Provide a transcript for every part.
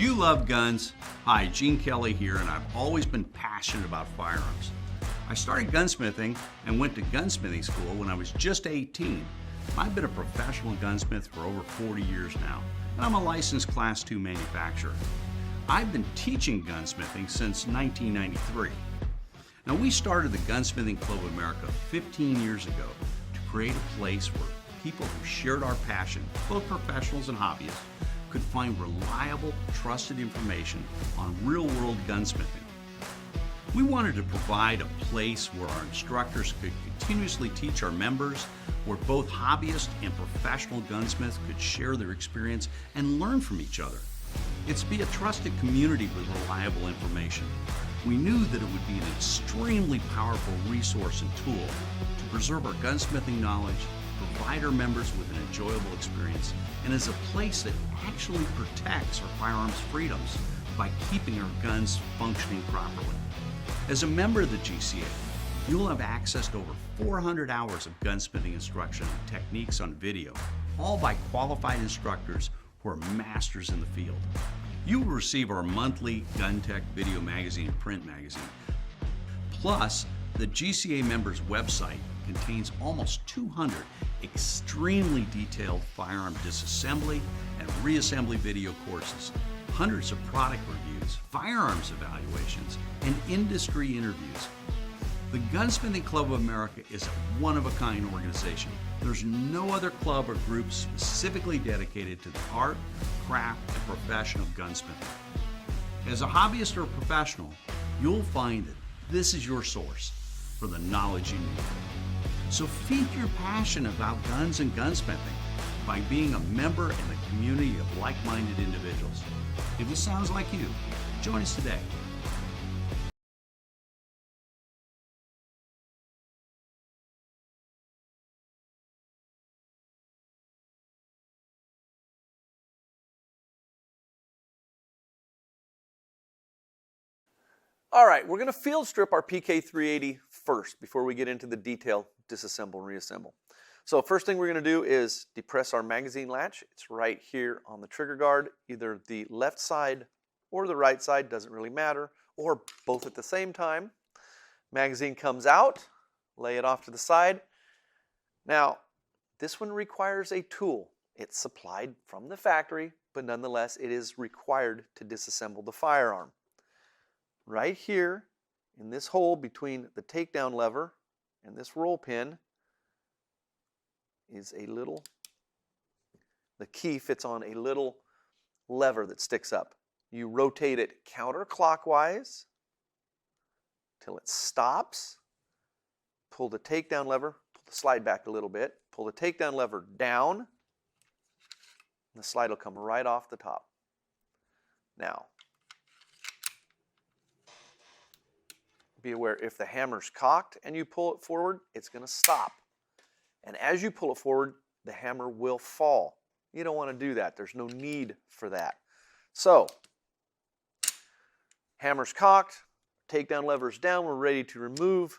Do you love guns? Hi, Gene Kelly here, and I've always been passionate about firearms. I started gunsmithing and went to gunsmithing school when I was just 18. I've been a professional gunsmith for over 40 years now, and I'm a licensed Class II manufacturer. I've been teaching gunsmithing since 1993. Now, we started the Gunsmithing Club of America 15 years ago to create a place where people who shared our passion, both professionals and hobbyists, could find reliable, trusted information on real-world gunsmithing. We wanted to provide a place where our instructors could continuously teach our members, where both hobbyists and professional gunsmiths could share their experience and learn from each other. It's to be a trusted community with reliable information. We knew that it would be an extremely powerful resource and tool to preserve our gunsmithing knowledge, provide our members with an enjoyable experience, and as a place that actually protects our firearms freedoms by keeping our guns functioning properly. As a member of the GCA, you'll have access to over 400 hours of gunsmithing instruction and techniques on video, all by qualified instructors who are masters in the field. You will receive our monthly Gun Tech video magazine and print magazine. Plus, the GCA members' website contains almost 200 extremely detailed firearm disassembly and reassembly video courses, hundreds of product reviews, firearms evaluations, and industry interviews. The Gunsmithing Club of America is a one-of-a-kind organization. There's no other club or group specifically dedicated to the art, craft, and profession of gunsmithing. As a hobbyist or a professional, you'll find that this is your source for the knowledge you need. So feed your passion about guns and gunsmithing by being a member in a community of like-minded individuals. If this sounds like you, join us today. All right, we're going to field strip our PK380 first before we get into the detail, disassemble and reassemble. So first thing we're going to do is depress our magazine latch. It's right here on the trigger guard, either the left side or the right side, doesn't really matter, or both at the same time. Magazine comes out, lay it off to the side. Now, this one requires a tool. It's supplied from the factory, but nonetheless it is required to disassemble the firearm. Right here in this hole between the takedown lever and this roll pin is the key fits on a little lever that sticks up. You rotate it counterclockwise till it stops. Pull the takedown lever, pull the slide back a little bit, pull the takedown lever down, and the slide will come right off the top. Now, be aware, if the hammer's cocked and you pull it forward, it's going to stop. And as you pull it forward, the hammer will fall. You don't want to do that. There's no need for that. So, hammer's cocked, takedown lever's down, we're ready to remove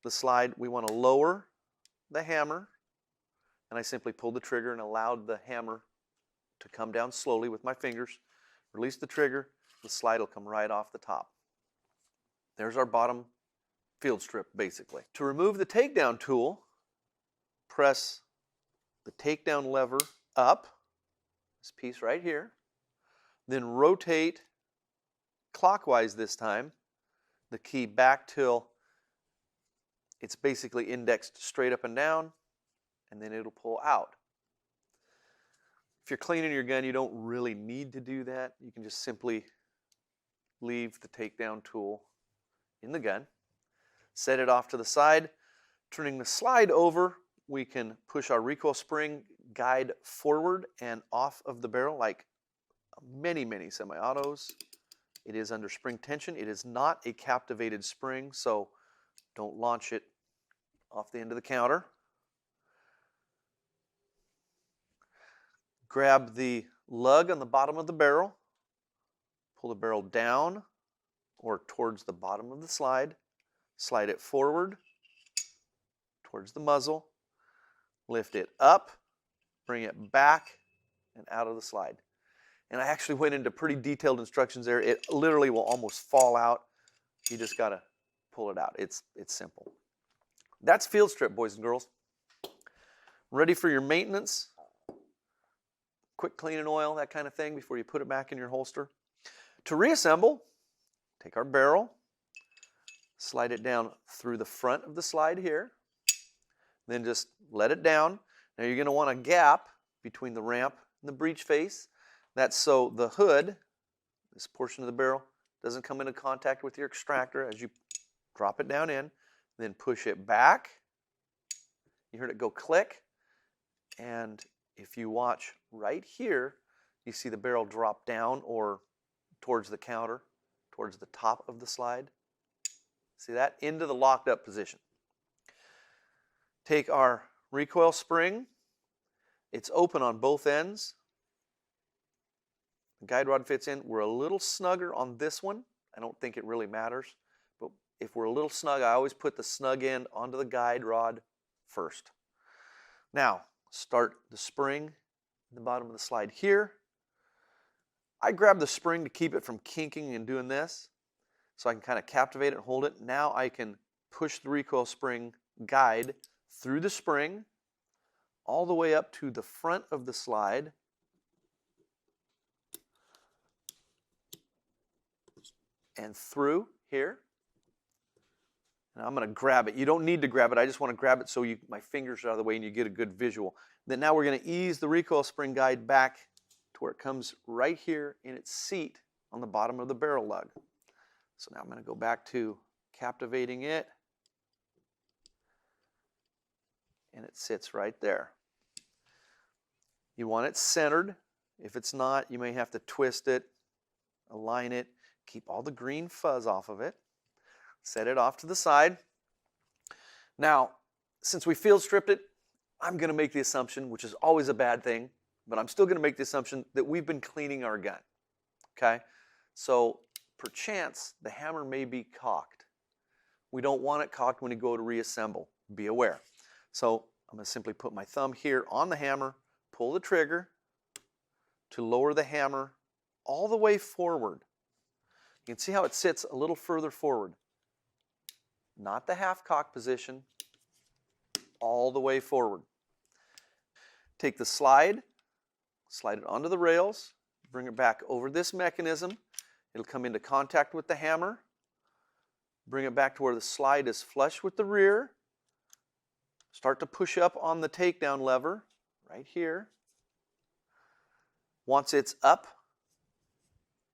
the slide. We want to lower the hammer, and I simply pulled the trigger and allowed the hammer to come down slowly with my fingers. Release the trigger, the slide will come right off the top. There's our bottom field strip, basically. To remove the takedown tool, press the takedown lever up, this piece right here, then rotate clockwise this time, the key back till it's basically indexed straight up and down, and then it'll pull out. If you're cleaning your gun, you don't really need to do that. You can just simply leave the takedown tool in the gun, set it off to the side. Turning the slide over, we can push our recoil spring guide forward and off of the barrel like many semi-autos. It is under spring tension. It is not a captivated spring, so don't launch it off the end of the counter. Grab the lug on the bottom of the barrel, pull the barrel down or towards the bottom of the slide, slide it forward towards the muzzle, lift it up, bring it back and out of the slide. And I actually went into pretty detailed instructions there. It literally will almost fall out. You just got to pull it out. It's simple. That's field strip, boys and girls. Ready for your maintenance. Quick clean and oil, that kind of thing, before you put it back in your holster. To reassemble, take our barrel, slide it down through the front of the slide here, then just let it down. Now you're going to want a gap between the ramp and the breech face. That's so the hood, this portion of the barrel, doesn't come into contact with your extractor as you drop it down in, then push it back. You heard it go click, and if you watch right here, you see the barrel drop down or towards the counter, towards the top of the slide. See that? Into the locked up position. Take our recoil spring. It's open on both ends. The guide rod fits in. We're a little snugger on this one. I don't think it really matters. But if we're a little snug, I always put the snug end onto the guide rod first. Now, start the spring in the bottom of the slide here. I grab the spring to keep it from kinking and doing this, so I can kind of captivate it and hold it. Now I can push the recoil spring guide through the spring all the way up to the front of the slide. And through here. And I'm going to grab it. You don't need to grab it. I just want to grab it so my fingers are out of the way and you get a good visual. Then now we're going to ease the recoil spring guide back to where it comes right here in its seat on the bottom of the barrel lug. So now I'm going to go back to captivating it. And it sits right there. You want it centered. If it's not, you may have to twist it, align it, keep all the green fuzz off of it. Set it off to the side. Now, since we field stripped it, I'm going to make the assumption, which is always a bad thing, but I'm still going to make the assumption that we've been cleaning our gun. Okay? So, perchance, the hammer may be cocked. We don't want it cocked when you go to reassemble. Be aware. So, I'm going to simply put my thumb here on the hammer, pull the trigger to lower the hammer all the way forward. You can see how it sits a little further forward. Not the half cock position, all the way forward. Take the slide, slide it onto the rails, bring it back over this mechanism. It'll come into contact with the hammer. Bring it back to where the slide is flush with the rear. Start to push up on the takedown lever right here. Once it's up,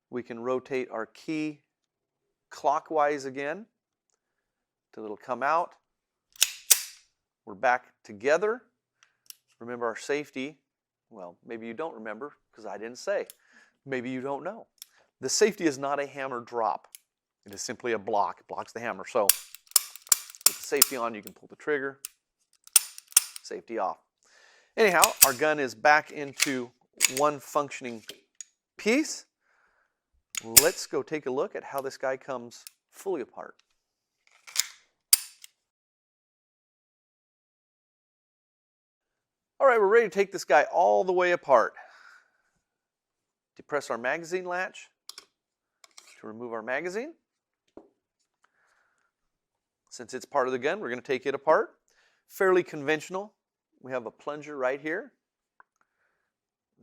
we can rotate our key clockwise again till it'll come out. We're back together. Remember our safety. Well, maybe you don't remember because I didn't say. Maybe you don't know. The safety is not a hammer drop. It is simply a block. It blocks the hammer. So with the safety on, you can pull the trigger. Safety off. Anyhow, our gun is back into one functioning piece. Let's go take a look at how this guy comes fully apart. All right, we're ready to take this guy all the way apart. Depress our magazine latch to remove our magazine. Since it's part of the gun, we're going to take it apart. Fairly conventional. We have a plunger right here.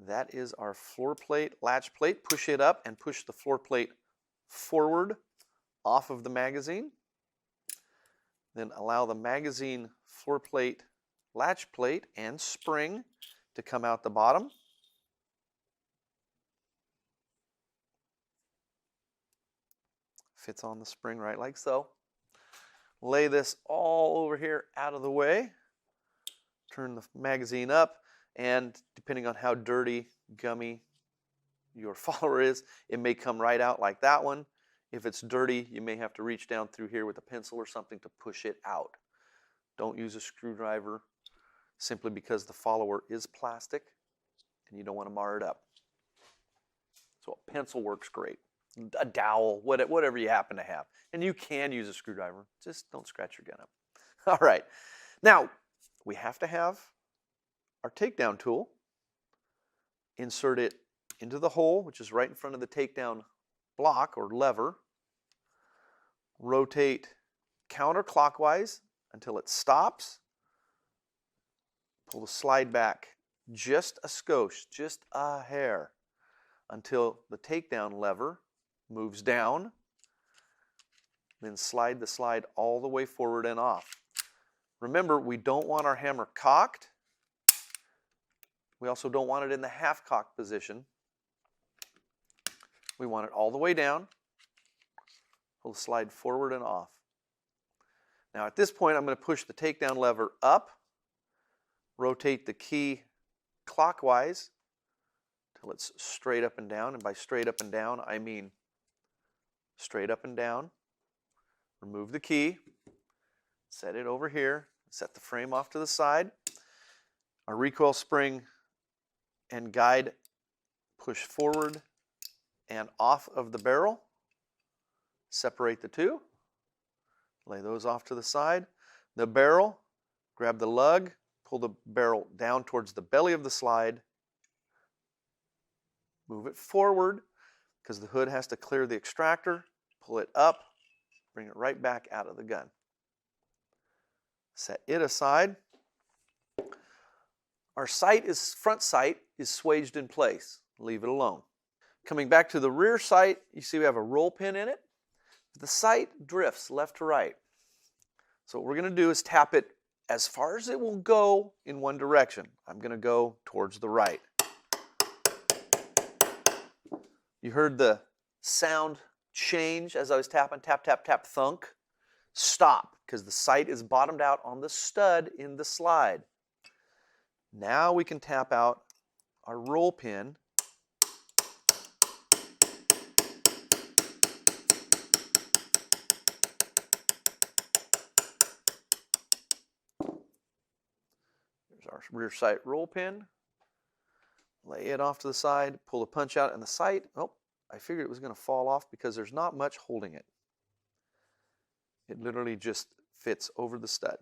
That is our floor plate, latch plate. Push it up and push the floor plate forward off of the magazine. Then allow the magazine floor plate, latch plate, and spring to come out the bottom. Fits on the spring right like so. Lay this all over here out of the way. Turn the magazine up, and depending on how dirty, gummy your follower is, it may come right out like that one. If it's dirty, you may have to reach down through here with a pencil or something to push it out. Don't use a screwdriver simply because the follower is plastic and you don't want to mar it up. So a pencil works great. A dowel, whatever you happen to have. And you can use a screwdriver. Just don't scratch your gun up. All right. Now, we have to have our takedown tool. Insert it into the hole, which is right in front of the takedown block or lever. Rotate counterclockwise until it stops. Pull the slide back just a skosh, just a hair, until the takedown lever moves down. Then slide the slide all the way forward and off. Remember, we don't want our hammer cocked. We also don't want it in the half-cocked position. We want it all the way down. Pull the slide forward and off. Now at this point, I'm going to push the takedown lever up, rotate the key clockwise until it's straight up and down. And by straight up and down, I mean straight up and down. Remove the key, set it over here, set the frame off to the side. Our recoil spring and guide push forward and off of the barrel. Separate the two. Lay those off to the side. The barrel, grab the lug, pull the barrel down towards the belly of the slide. Move it forward because the hood has to clear the extractor. Pull it up, bring it right back out of the gun. Set it aside. Our front sight is swaged in place. Leave it alone. Coming back to the rear sight, you see we have a roll pin in it. The sight drifts left to right. So what we're going to do is tap it as far as it will go in one direction. I'm going to go towards the right. You heard the sound change as I was tapping, tap, tap, tap, thunk. Stop, because the sight is bottomed out on the stud in the slide. Now we can tap out our roll pin. There's our rear sight roll pin. Lay it off to the side, pull the punch out, and the sight, oh, I figured it was going to fall off because there's not much holding it. It literally just fits over the stud.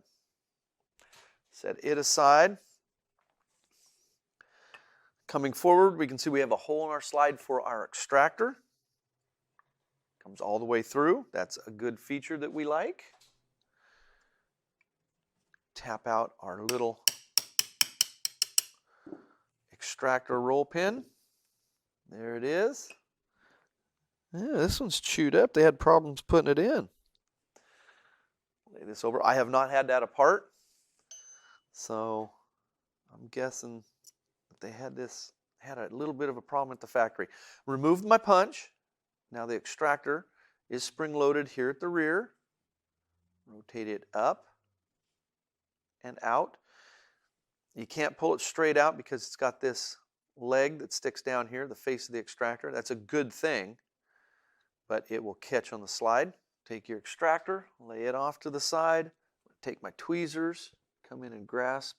Set it aside. Coming forward, we can see we have a hole in our slide for our extractor. Comes all the way through. That's a good feature that we like. Tap out our little extractor roll pin. There it is. Yeah, this one's chewed up. They had problems putting it in. Lay this over. I have not had that apart, so I'm guessing that they had a little bit of a problem at the factory. Removed my punch. Now the extractor is spring-loaded here at the rear. Rotate it up and out. You can't pull it straight out because it's got this leg that sticks down here, the face of the extractor. That's a good thing, but it will catch on the slide. Take your extractor, lay it off to the side, take my tweezers, come in and grasp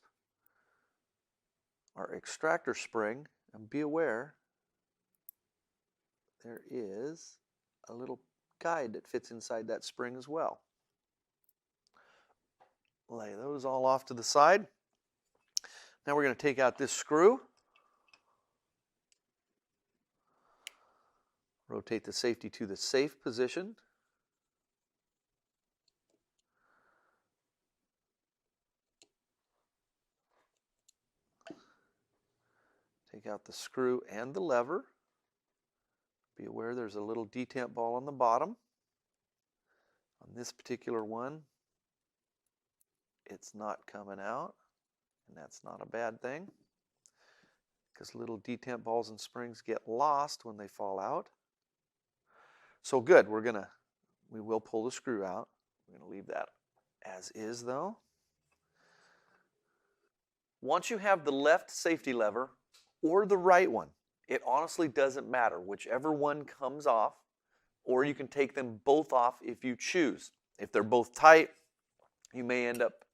our extractor spring, and be aware there is a little guide that fits inside that spring as well. Lay those all off to the side. Now we're going to take out this screw. Rotate the safety to the safe position. Take out the screw and the lever. Be aware there's a little detent ball on the bottom. On this particular one, it's not coming out, and that's not a bad thing because little detent balls and springs get lost when they fall out. So good, we will pull the screw out. We're going to leave that as is though. Once you have the left safety lever or the right one, it honestly doesn't matter, whichever one comes off, or you can take them both off if you choose. If they're both tight, you may end up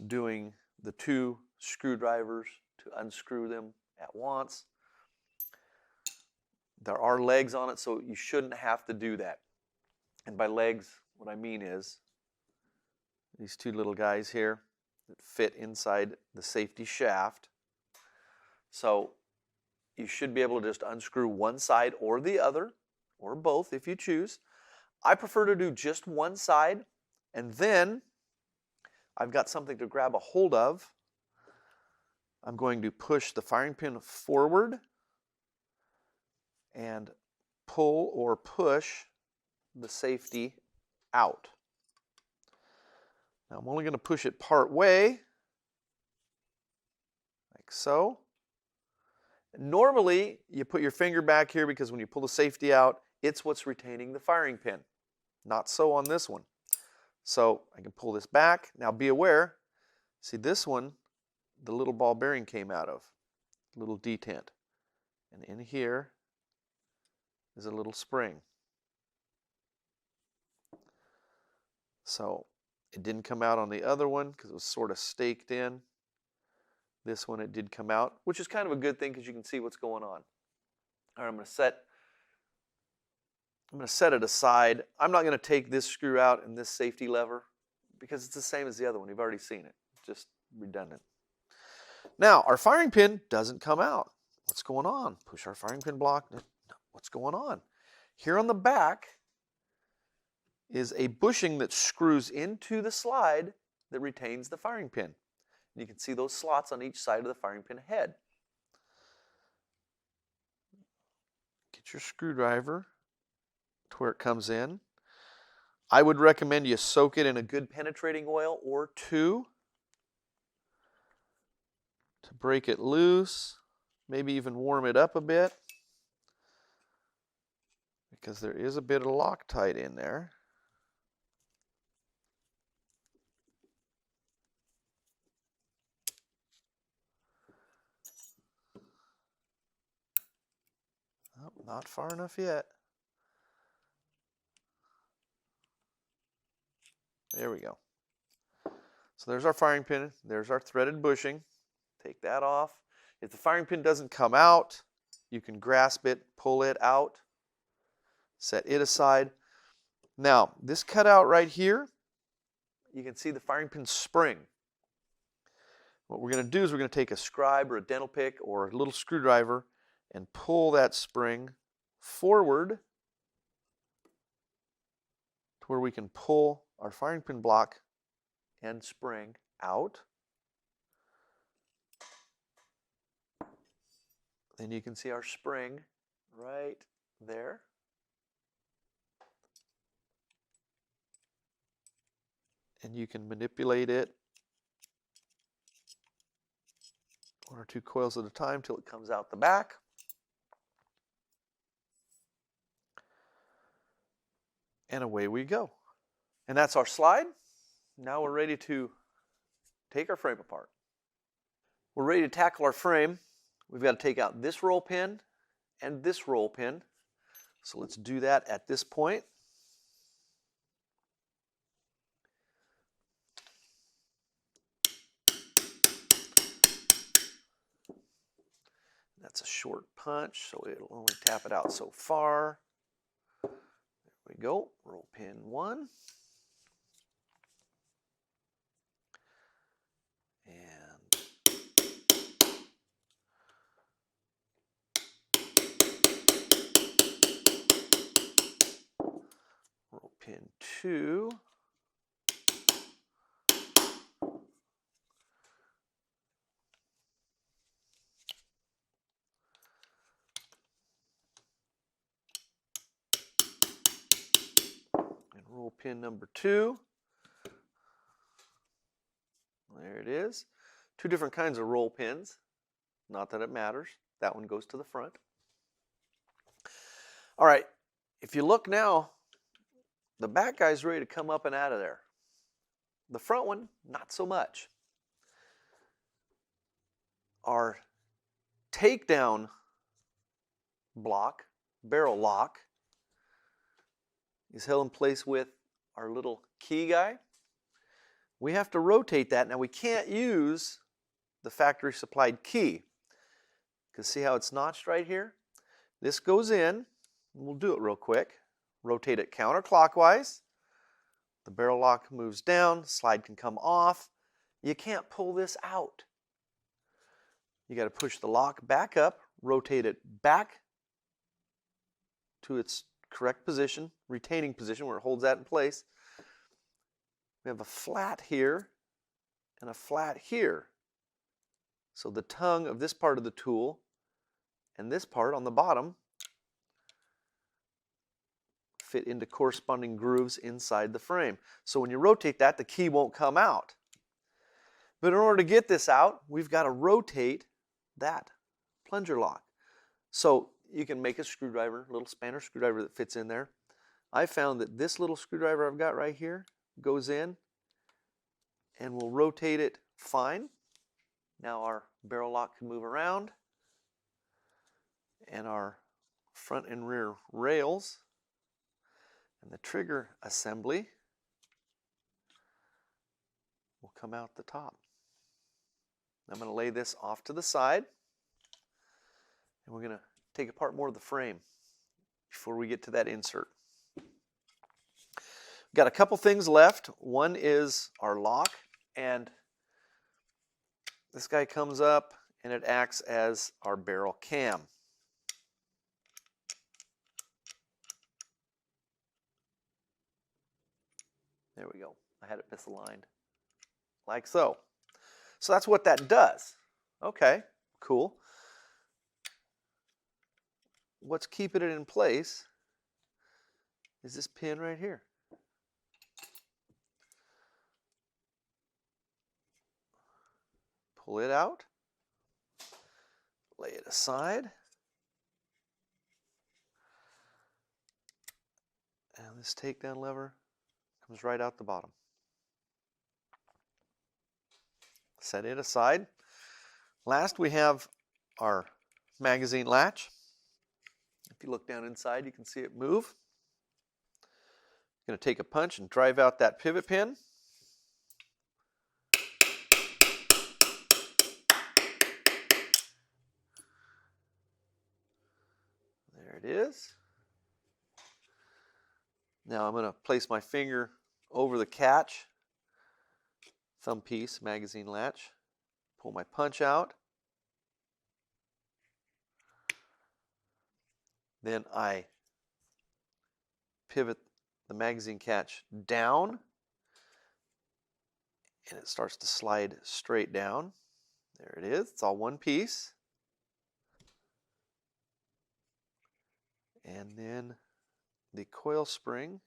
doing the two screwdrivers to unscrew them at once. There are legs on it, so you shouldn't have to do that. And by legs, what I mean is these two little guys here that fit inside the safety shaft. So you should be able to just unscrew one side or the other, or both if you choose. I prefer to do just one side, and then I've got something to grab a hold of. I'm going to push the firing pin forward and pull or push the safety out. Now I'm only going to push it part way, like so. Normally, you put your finger back here because when you pull the safety out, it's what's retaining the firing pin. Not so on this one. So I can pull this back. Now be aware, see this one, the little ball bearing came out of, little detent. And in here is a little spring. So it didn't come out on the other one because it was sort of staked in. This one it did come out, which is kind of a good thing because you can see what's going on. All right, I'm going to set it aside. I'm not going to take this screw out and this safety lever because it's the same as the other one. You've already seen it. Just redundant. Now, our firing pin doesn't come out. What's going on? Push our firing pin block. What's going on? Here on the back is a bushing that screws into the slide that retains the firing pin. And you can see those slots on each side of the firing pin head. Get your screwdriver to where it comes in. I would recommend you soak it in a good penetrating oil or two to break it loose, maybe even warm it up a bit because there is a bit of Loctite in there. Oh, not far enough yet. There we go. So there's our firing pin. There's our threaded bushing. Take that off. If the firing pin doesn't come out, you can grasp it, pull it out, set it aside. Now, this cutout right here, you can see the firing pin spring. What we're going to do is we're going to take a scribe or a dental pick or a little screwdriver and pull that spring forward to where we can pull our firing pin block and spring out. Then you can see our spring right there. And you can manipulate it 1 or 2 coils at a time till it comes out the back. And away we go. And that's our slide. Now we're ready to take our frame apart. We're ready to tackle our frame. We've got to take out this roll pin and this roll pin. So let's do that at this point. That's a short punch, so it'll only tap it out so far. There we go, roll pin 1. And roll pin 2. Roll pin number 2. There it is. 2 different kinds of roll pins. Not that it matters. That one goes to the front. All right. If you look now, the back guy's ready to come up and out of there. The front one, not so much. Our takedown block, barrel lock, is held in place with our little key guy. We have to rotate that. Now we can't use the factory supplied key because see how it's notched right here? This goes in, and we'll do it real quick. Rotate it counterclockwise. The barrel lock moves down, slide can come off. You can't pull this out. You got to push the lock back up, rotate it back to its correct position, retaining position where it holds that in place. We have a flat here and a flat here. So the tongue of this part of the tool and this part on the bottom fit into corresponding grooves inside the frame. So when you rotate that, the key won't come out. But in order to get this out, we've got to rotate that plunger lock. So you can make a screwdriver, a little spanner screwdriver that fits in there. I found that this little screwdriver I've got right here goes in and we'll rotate it fine. Now our barrel lock can move around and our front and rear rails and the trigger assembly will come out the top. I'm going to lay this off to the side and we're going to take apart more of the frame before we get to that insert. We've got a couple things left. One is our lock, and this guy comes up and it acts as our barrel cam. There we go. I had it misaligned, like so. So that's what that does. Okay, cool. What's keeping it in place is this pin right here. Pull it out, lay it aside, and this takedown lever comes right out the bottom. Set it aside. Last, we have our magazine latch. If you look down inside, you can see it move. I'm going to take a punch and drive out that pivot pin. There it is. Now I'm going to place my finger over the catch, thumb piece, magazine latch, pull my punch out. Then I pivot the magazine catch down and it starts to slide straight down. There it is. It's all one piece. And then the coil spring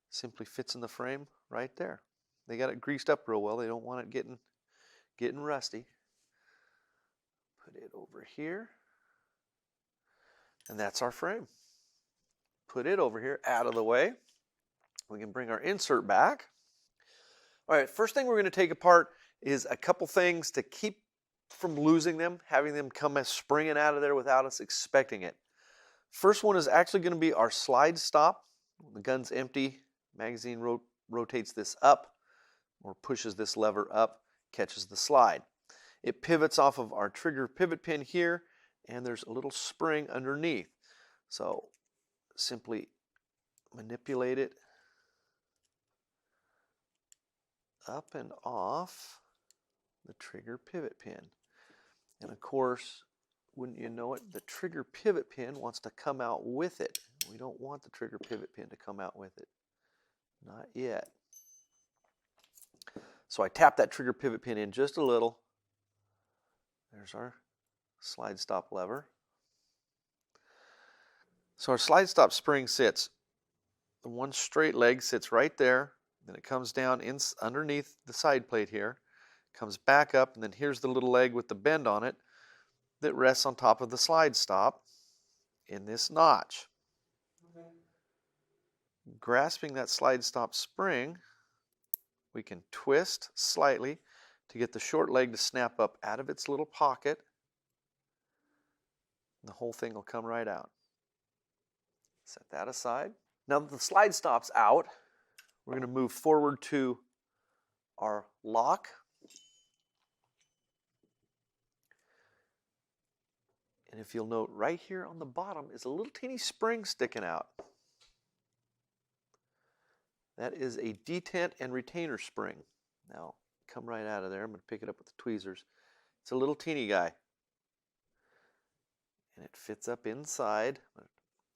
simply fits in the frame right there. They got it greased up real well. They don't want it getting rusty. Put it over here. And that's our frame. Put it over here out of the way. We can bring our insert back. All right, first thing we're going to take apart is a couple things to keep from losing them, having them come springing out of there without us expecting it. First one is actually going to be our slide stop. The gun's empty. Magazine rotates this up or pushes this lever up, catches the slide. It pivots off of our trigger pivot pin here, and there's a little spring underneath. So simply manipulate it up and off the trigger pivot pin. And of course, wouldn't you know it, the trigger pivot pin wants to come out with it. We don't want the trigger pivot pin to come out with it. Not yet. So I tap that trigger pivot pin in just a little. There's our slide stop lever. So our slide stop spring sits, the one straight leg sits right there, then it comes down underneath the side plate here, comes back up, and then here's the little leg with the bend on it that rests on top of the slide stop in this notch. Okay. Grasping that slide stop spring, we can twist slightly to get the short leg to snap up out of its little pocket. The whole thing will come right out. Set that aside. Now that the slide stop's out, we're going to move forward to our lock. And if you'll note, right here on the bottom is a little teeny spring sticking out. That is a detent and retainer spring. Now, come right out of there. I'm going to pick it up with the tweezers. It's a little teeny guy. and it fits up inside.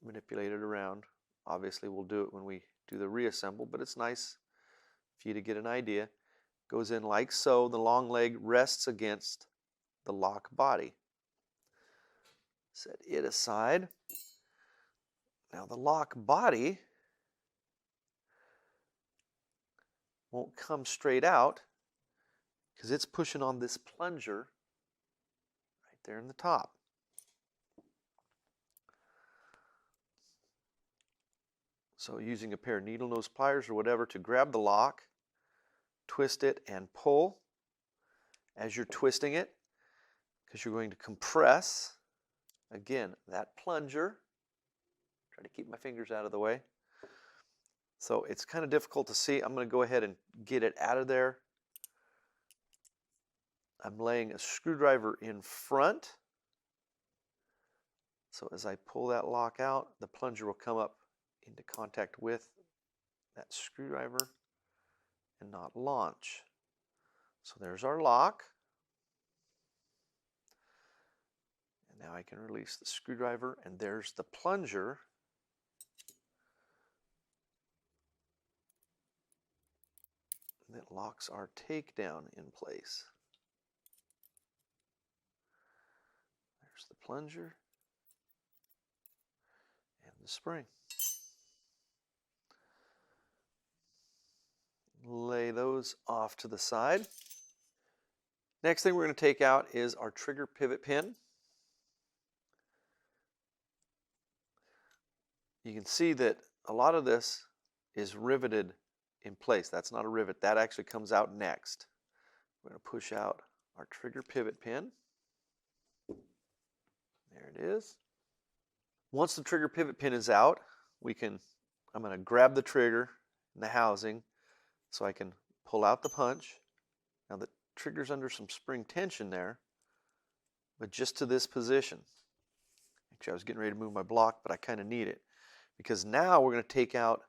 Manipulate it around. Obviously we'll do it when we do the reassemble, but it's nice for you to get an idea. Goes in like so. The long leg rests against the lock body. Set it aside. Now the lock body won't come straight out because it's pushing on this plunger right there in the top. So using a pair of needle nose pliers or whatever to grab the lock, twist it and pull. As you're twisting it, because you're going to compress, again, that plunger. Try to keep my fingers out of the way. So it's kind of difficult to see. I'm going to go ahead and get it out of there. I'm laying a screwdriver in front. So as I pull that lock out, the plunger will come up into contact with that screwdriver and not launch. So there's our lock. And now I can release the screwdriver, and there's the plunger. That locks our takedown in place. There's the plunger and the spring. Lay those off to the side. Next thing we're going to take out is our trigger pivot pin. You can see that a lot of this is riveted in place. That's not a rivet. That actually comes out next. We're going to push out our trigger pivot pin. There it is. Once the trigger pivot pin is out, I'm going to grab the trigger and the housing so I can pull out the punch. Now the trigger's under some spring tension there, but just to this position. Actually, I was getting ready to move my block, but I kind of need it because now we're going to take out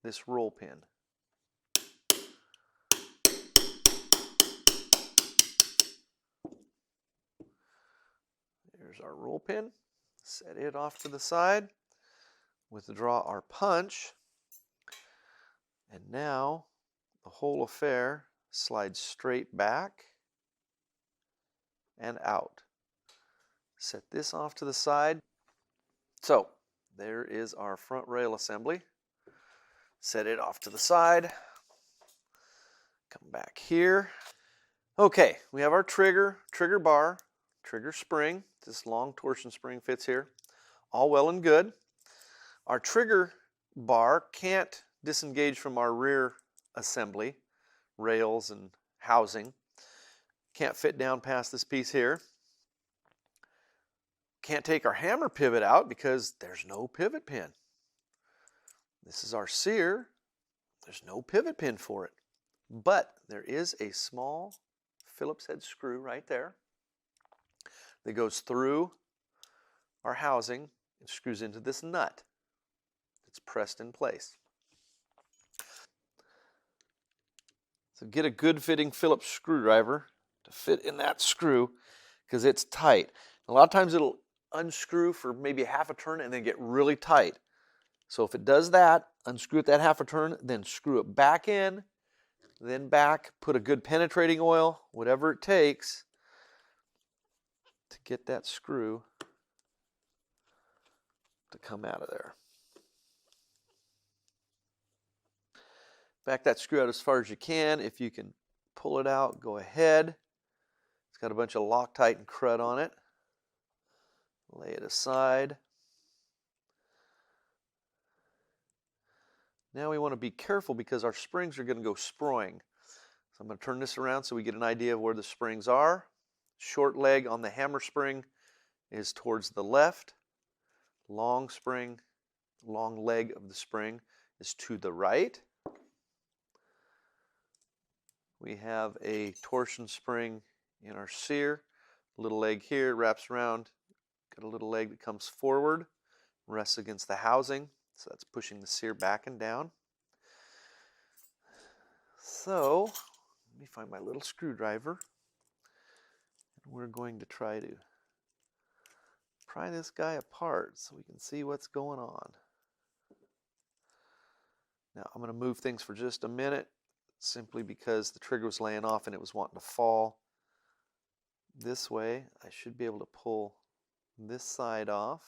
this roll pin. There's our roll pin. Set it off to the side. Withdraw our punch. And now the whole affair slides straight back and out. Set this off to the side. So there is our front rail assembly. Set it off to the side. Come back here. Okay, we have our trigger bar, trigger spring. This long torsion spring fits here. All well and good. Our trigger bar can't disengage from our rear assembly, rails and housing. Can't fit down past this piece here. Can't take our hammer pivot out because there's no pivot pin. This is our sear. There's no pivot pin for it. But there is a small Phillips head screw right there that goes through our housing and screws into this nut. It's pressed in place. So get a good fitting Phillips screwdriver to fit in that screw because it's tight. A lot of times it'll unscrew for maybe half a turn and then get really tight. So if it does that, unscrew it that half a turn, then screw it back in, then back, put a good penetrating oil, whatever it takes to get that screw to come out of there. Back that screw out as far as you can. If you can pull it out, go ahead. It's got a bunch of Loctite and crud on it. Lay it aside. Now we want to be careful because our springs are going to go sproing. So I'm going to turn this around so we get an idea of where the springs are. Short leg on the hammer spring is towards the left. Long spring, long leg of the spring is to the right. We have a torsion spring in our sear. Little leg here wraps around. Got a little leg that comes forward, rests against the housing. So that's pushing the sear back and down. So let me find my little screwdriver. And we're going to try to pry this guy apart so we can see what's going on. Now I'm going to move things for just a minute, simply because the trigger was laying off and it was wanting to fall. This way, I should be able to pull this side off.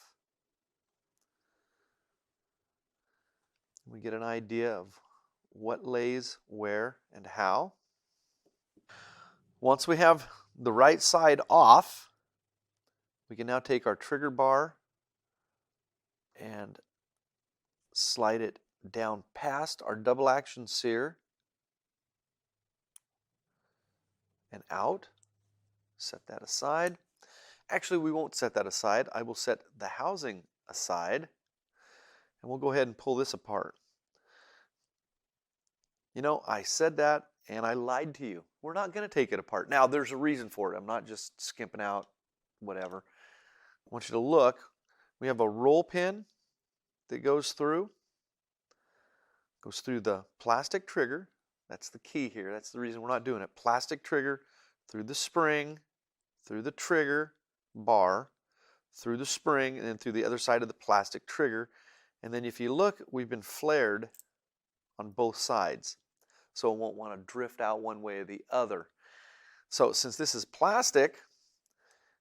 We get an idea of what lays where and how. Once we have the right side off, we can now take our trigger bar and slide it down past our double action sear and out. Set that aside. Actually, we won't set that aside. I will set the housing aside, and we'll go ahead and pull this apart. You know, I said that and I lied to you. We're not going to take it apart. Now, there's a reason for it. I'm not just skimping out, whatever. I want you to look. We have a roll pin that goes through the plastic trigger. That's the key here. That's the reason we're not doing it. Plastic trigger through the spring, through the trigger bar, through the spring, and then through the other side of the plastic trigger. And then if you look, we've been flared on both sides, so it won't want to drift out one way or the other. So since this is plastic,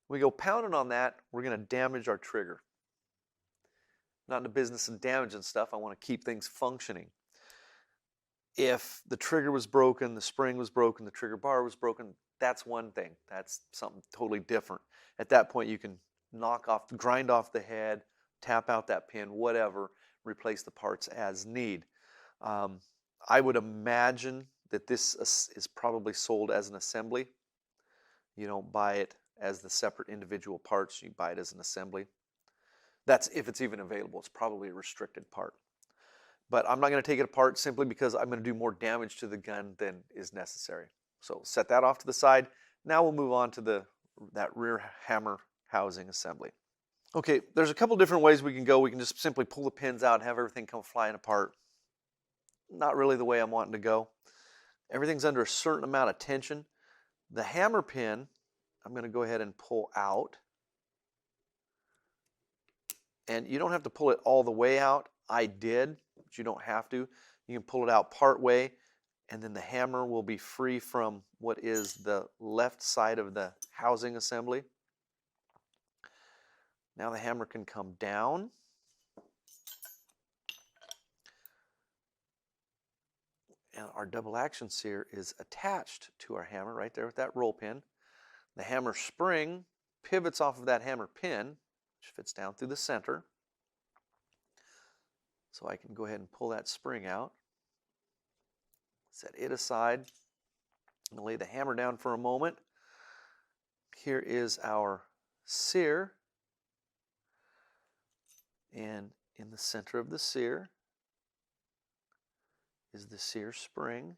we go pounding on that, we're going to damage our trigger. Not in the business of damaging stuff. I want to keep things functioning. If the trigger was broken, the spring was broken, the trigger bar was broken, that's one thing. That's something totally different. At that point, you can grind off the head, tap out that pin, whatever, replace the parts as need. I would imagine that this is probably sold as an assembly. You don't buy it as the separate individual parts. You buy it as an assembly. That's if it's even available. It's probably a restricted part. But I'm not going to take it apart simply because I'm going to do more damage to the gun than is necessary. So set that off to the side. Now we'll move on to that rear hammer housing assembly. Okay, there's a couple different ways we can go. We can just simply pull the pins out and have everything come flying apart. Not really the way I'm wanting to go. Everything's under a certain amount of tension. The hammer pin, I'm going to go ahead and pull out. And you don't have to pull it all the way out. I did, but you don't have to. You can pull it out part way, and then the hammer will be free from what is the left side of the housing assembly. Now the hammer can come down. And our double action sear is attached to our hammer right there with that roll pin. The hammer spring pivots off of that hammer pin, which fits down through the center. So I can go ahead and pull that spring out. Set it aside. I'm going to lay the hammer down for a moment. Here is our sear. And in the center of the sear is the sear spring.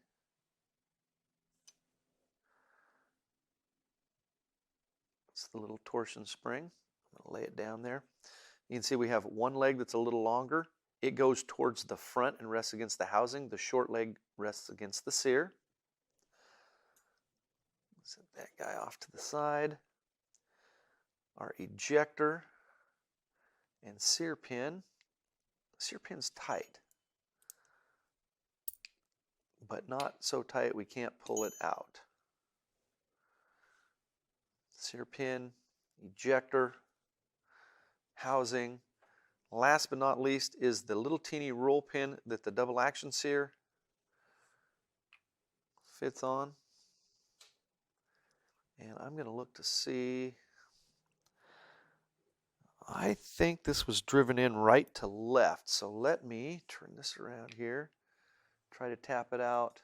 It's the little torsion spring. I'm going to lay it down there. You can see we have one leg that's a little longer. It goes towards the front and rests against the housing. The short leg rests against the sear. Set that guy off to the side. Our ejector and sear pin. The sear pin's tight, but not so tight we can't pull it out. Sear pin, ejector, housing. Last but not least is the little teeny roll pin that the double action sear fits on. And I'm going to look to see. I think this was driven in right to left. So let me turn this around here. Try to tap it out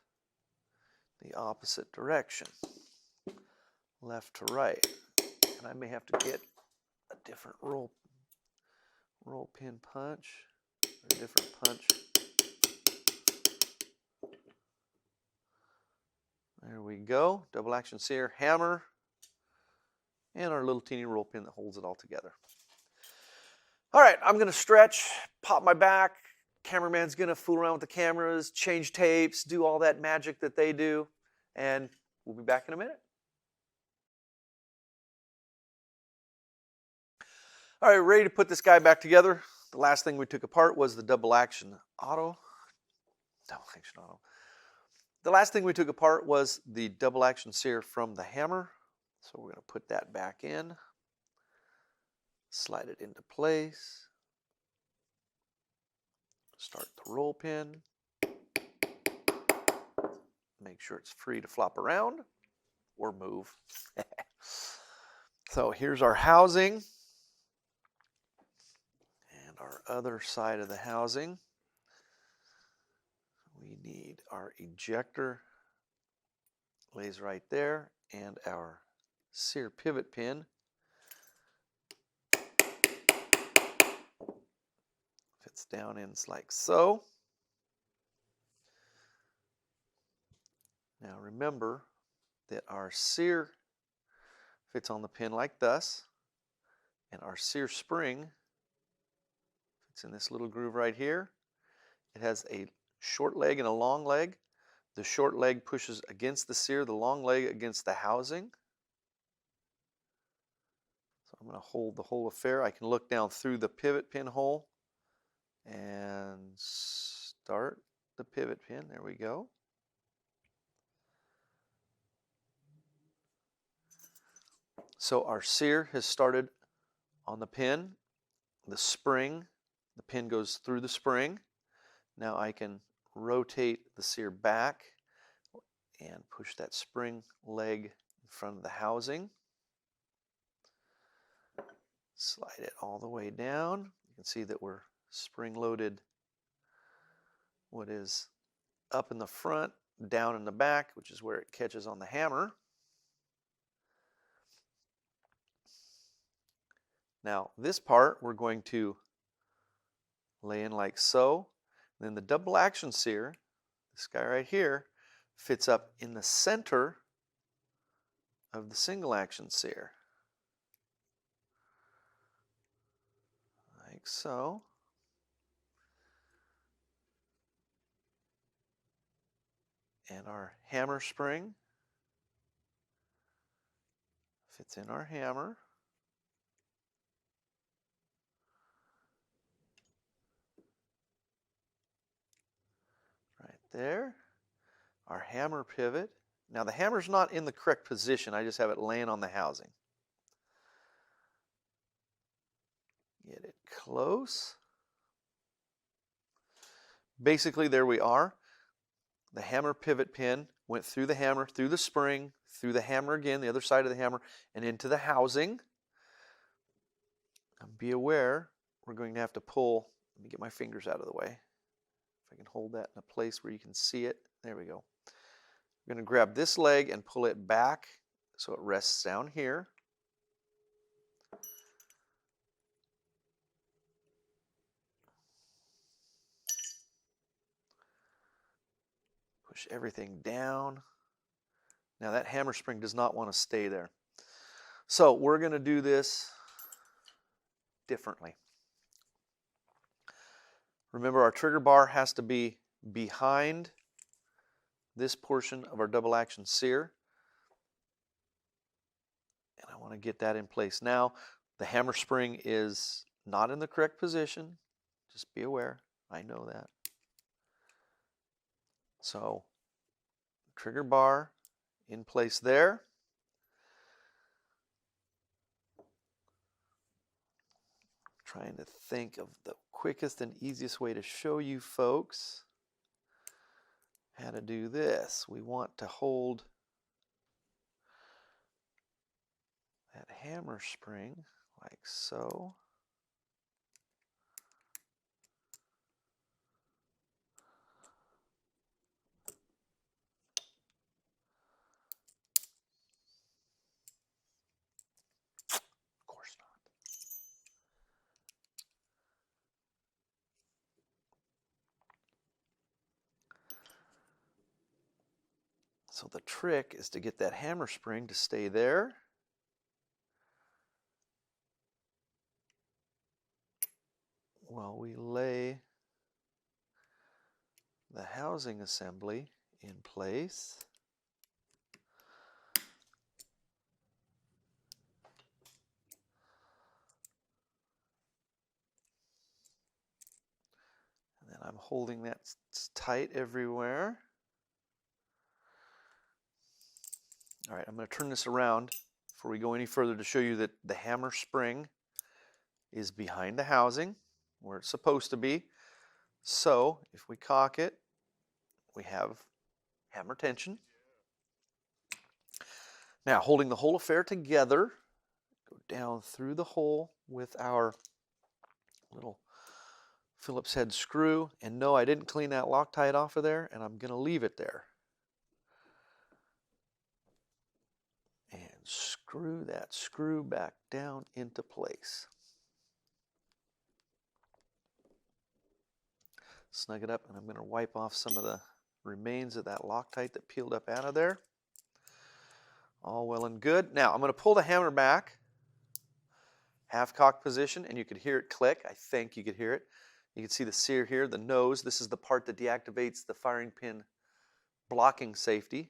the opposite direction. Left to right. And I may have to get a different roll pin punch, or a different punch. There we go. Double action sear, hammer, and our little teeny roll pin that holds it all together. All right, I'm going to stretch, pop my back. Cameraman's going to fool around with the cameras, change tapes, do all that magic that they do, and we'll be back in a minute. All right, ready to put this guy back together. The last thing we took apart was the double action auto. The last thing we took apart was the double action sear from the hammer. So we're going to put that back in, slide it into place, start the roll pin, make sure it's free to flop around or move. So here's our housing and our other side of the housing. We need our ejector, lays right there, and our sear pivot pin. Fits down in like so. Now remember that our sear fits on the pin like thus, and our sear spring fits in this little groove right here. It has a short leg and a long leg. The short leg pushes against the sear, the long leg against the housing. So I'm going to hold the whole affair. I can look down through the pivot pin hole and start the pivot pin. There we go. So our sear has started on the pin. The spring, the pin goes through the spring. Now I can rotate the sear back and push that spring leg in front of the housing. Slide it all the way down. You can see that we're spring loaded what is up in the front, down in the back, which is where it catches on the hammer. Now this part we're going to lay in like so. Then the double action sear, this guy right here, fits up in the center of the single action sear. Like so. And our hammer spring fits in our hammer. Right there. Our hammer pivot. Now the hammer's not in the correct position, I just have it laying on the housing. Get it close. Basically there we are. The hammer pivot pin went through the hammer, through the spring, through the hammer again, the other side of the hammer, and into the housing. And be aware, we're going to have to pull, let me get my fingers out of the way. If I can hold that in a place where you can see it. There we go. We're going to grab this leg and pull it back so it rests down here. Push everything down. Now that hammer spring does not want to stay there. So we're going to do this differently. Remember, our trigger bar has to be behind this portion of our double action sear. And I want to get that in place. Now, the hammer spring is not in the correct position. Just be aware. I know that. So, trigger bar in place there. Trying to think of the quickest and easiest way to show you folks how to do this. We want to hold that hammer spring like so. Of course not. So the trick is to get that hammer spring to stay there. While we lay the housing assembly in place. holding that tight everywhere. All right, I'm going to turn this around before we go any further to show you that the hammer spring is behind the housing where it's supposed to be. So if we cock it, we have hammer tension. Now, holding the whole affair together, go down through the hole with our little Phillips head screw. And no, I didn't clean that Loctite off of there, and I'm going to leave it there. And screw that screw back down into place. Snug it up, and I'm going to wipe off some of the remains of that Loctite that peeled up out of there. All well and good. Now, I'm going to pull the hammer back, half-cocked position, and you could hear it click. I think you could hear it. You can see the sear here, the nose. This is the part that deactivates the firing pin blocking safety.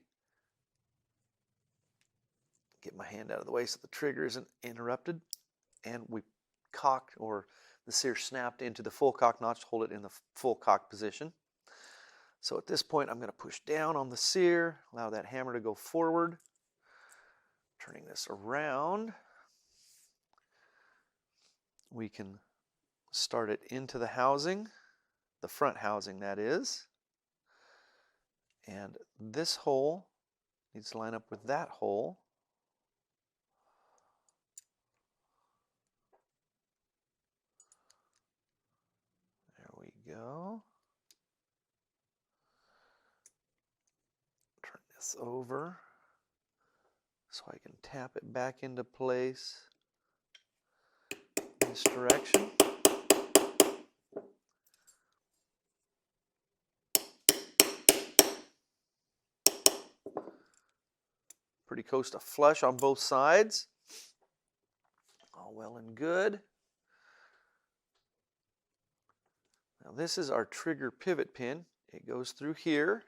Get my hand out of the way so the trigger isn't interrupted. And we cocked, or the sear snapped into the full cock notch to hold it in the full cock position. So at this point, I'm going to push down on the sear, allow that hammer to go forward. Turning this around, we can start it into the housing, the front housing that is. And this hole needs to line up with that hole. There we go. Turn this over so I can tap it back into place in this direction. Pretty close to flush on both sides. All well and good. Now this is our trigger pivot pin. It goes through here.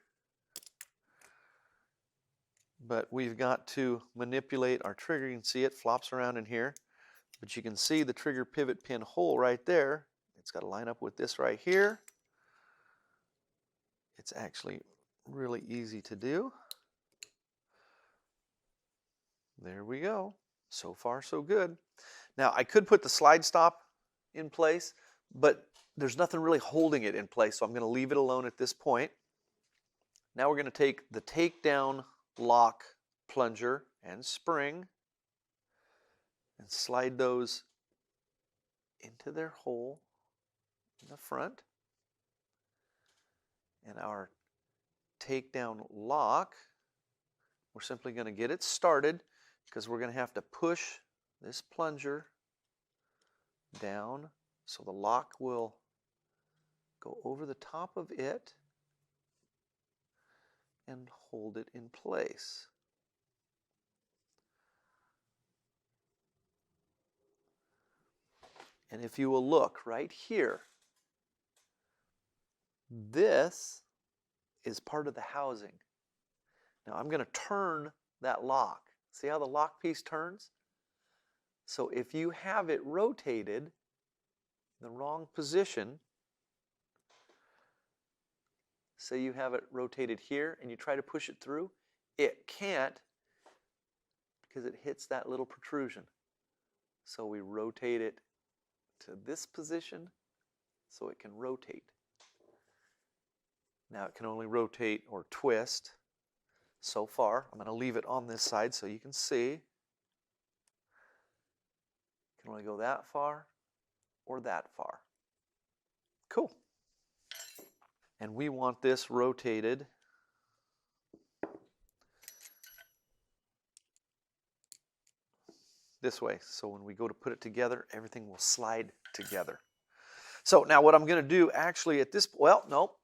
But we've got to manipulate our trigger. You can see it flops around in here. But you can see the trigger pivot pin hole right there. It's got to line up with this right here. It's actually really easy to do. There we go. So far, so good. Now, I could put the slide stop in place, but there's nothing really holding it in place, so I'm going to leave it alone at this point. Now we're going to take the takedown lock plunger and spring and slide those into their hole in the front. And our takedown lock, we're simply going to get it started because we're going to have to push this plunger down so the lock will go over the top of it and hold it in place. And if you will look right here, this is part of the housing. Now I'm going to turn that lock. See how the lock piece turns? So if you have it rotated in the wrong position, say you have it rotated here and you try to push it through, it can't because it hits that little protrusion. So we rotate it to this position so it can rotate. Now it can only rotate or twist so far. I'm going to leave it on this side so you can see. It can only go that far or that far. Cool. And we want this rotated this way. So when we go to put it together, everything will slide together. So now what I'm going to do actually at this, well, nope.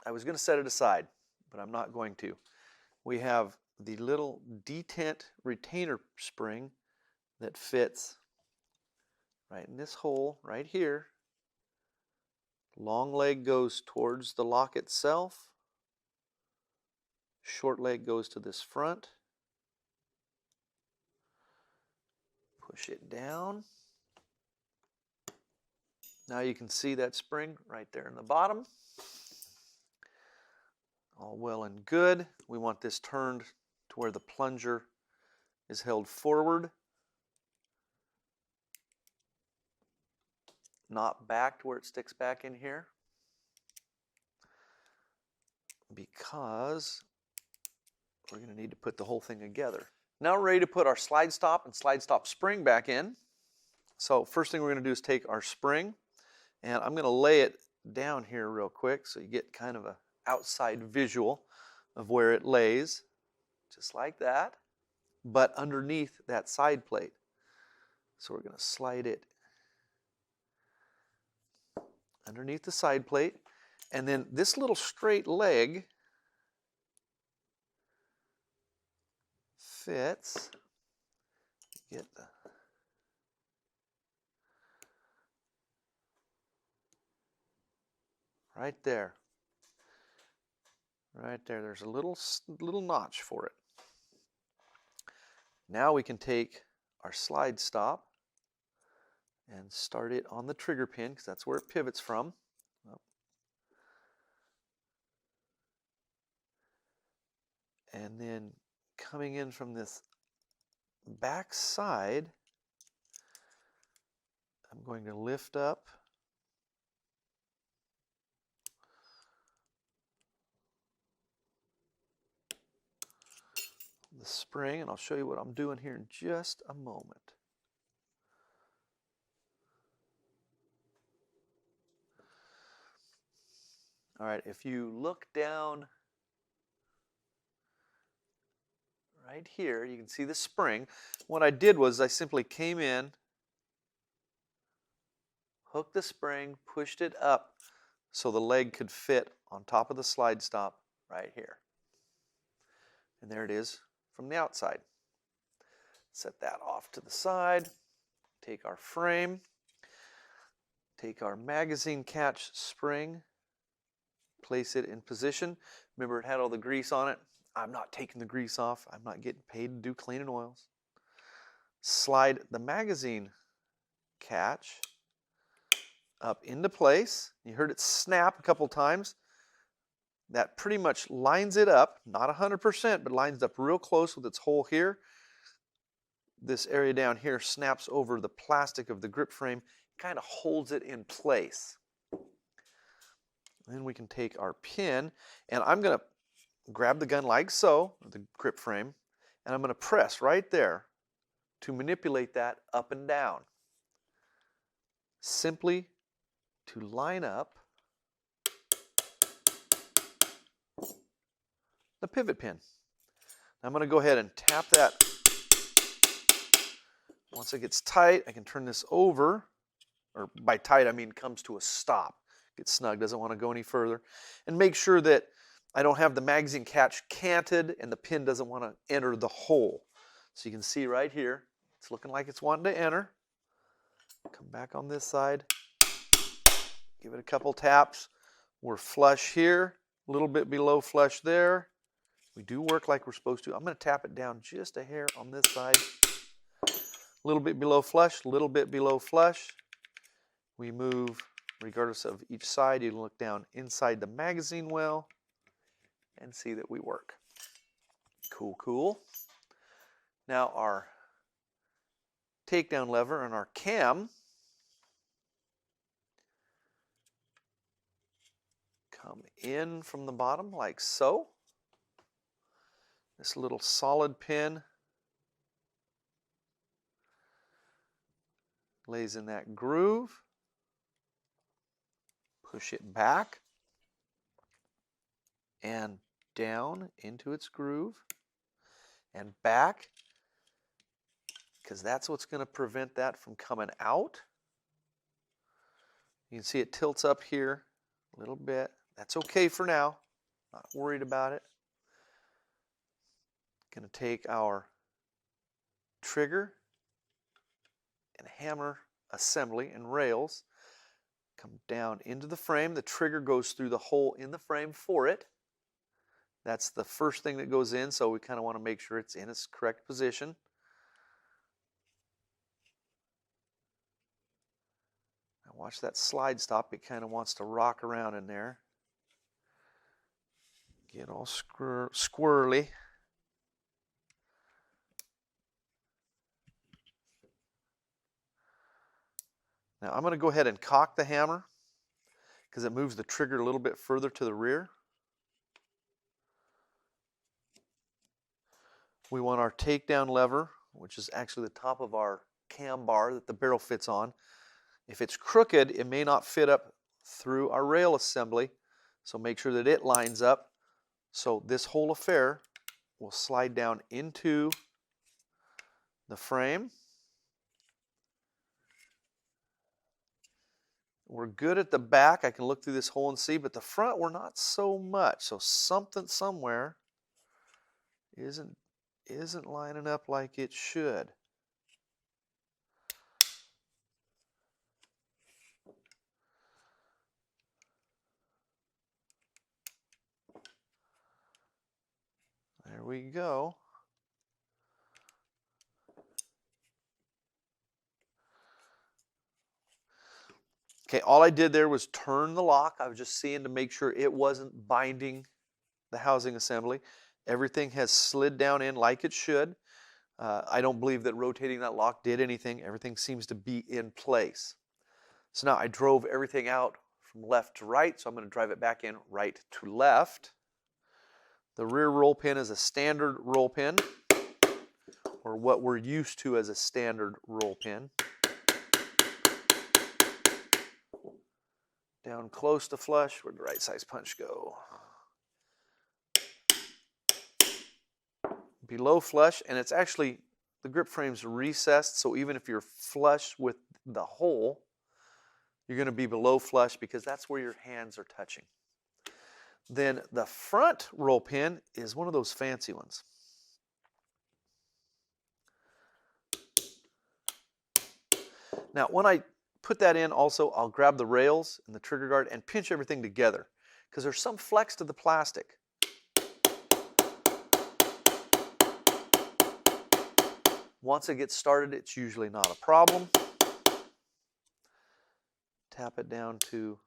I was going to set it aside, but I'm not going to. We have the little detent retainer spring that fits right in this hole right here. Long leg goes towards the lock itself. Short leg goes to this front. Push it down. Now you can see that spring right there in the bottom. All well and good. We want this turned to where the plunger is held forward, not back to where it sticks back in here, because we're going to need to put the whole thing together. Now we're ready to put our slide stop and slide stop spring back in. So first thing we're going to do is take our spring, and I'm going to lay it down here real quick so you get kind of an outside visual of where it lays, just like that, but underneath that side plate. So we're going to slide it underneath the side plate, and then this little straight leg fits. Get the right there. Right there. There's a little notch for it. Now we can take our slide stop and start it on the trigger pin, because that's where it pivots from. And then coming in from this back side, I'm going to lift up the spring, and I'll show you what I'm doing here in just a moment. All right, if you look down right here, you can see the spring. What I did was I simply came in, hooked the spring, pushed it up so the leg could fit on top of the slide stop right here. And there it is from the outside. Set that off to the side. Take our frame, take our magazine catch spring, place it in position. Remember, it had all the grease on it. I'm not taking the grease off. I'm not getting paid to do cleaning oils. Slide the magazine catch up into place. You heard it snap a couple times. That pretty much lines it up, not 100%, but lines up real close with its hole here. This area down here snaps over the plastic of the grip frame, kind of holds it in place. Then we can take our pin, and I'm going to grab the gun like so, the grip frame, and I'm going to press right there to manipulate that up and down. Simply to line up the pivot pin. I'm going to go ahead and tap that. Once it gets tight, I can turn this over, or by tight I mean comes to a stop. Gets snug, doesn't want to go any further. And make sure that I don't have the magazine catch canted and the pin doesn't want to enter the hole. So you can see right here, it's looking like it's wanting to enter. Come back on this side, give it a couple taps. We're flush here, a little bit below flush there. We do work like we're supposed to. I'm going to tap it down just a hair on this side. A little bit below flush, a little bit below flush. We move, regardless of each side, you can look down inside the magazine well and see that we work. Cool, cool. Now our takedown lever and our cam come in from the bottom like so. This little solid pin lays in that groove. Push it back and down into its groove and back, because that's what's going to prevent that from coming out. You can see it tilts up here a little bit. That's okay for now. Not worried about it. Going to take our trigger and hammer assembly and rails, come down into the frame. The trigger goes through the hole in the frame for it. That's the first thing that goes in, so we kind of want to make sure it's in its correct position. Watch that slide stop. It kind of wants to rock around in there. Get all squirrely. Now I'm going to go ahead and cock the hammer because it moves the trigger a little bit further to the rear. We want our takedown lever, which is actually the top of our cam bar that the barrel fits on. If it's crooked, it may not fit up through our rail assembly, so make sure that it lines up. So this whole affair will slide down into the frame. We're good at the back. I can look through this hole and see, but the front we're not so much. So something somewhere isn't lining up like it should. There we go. Okay, all I did there was turn the lock. I was just seeing to make sure it wasn't binding the housing assembly. Everything has slid down in like it should. I don't believe that rotating that lock did anything. Everything seems to be in place. So now I drove everything out from left to right, so I'm going to drive it back in right to left. The rear roll pin is a standard roll pin, or what we're used to as a standard roll pin. Down close to flush, where'd the right size punch go? Below flush, and it's actually, the grip frame's recessed, so even if you're flush with the hole, you're going to be below flush because that's where your hands are touching. Then the front roll pin is one of those fancy ones. Now when I put that in also, I'll grab the rails and the trigger guard and pinch everything together because there's some flex to the plastic. Once it gets started, it's usually not a problem. Tap it down to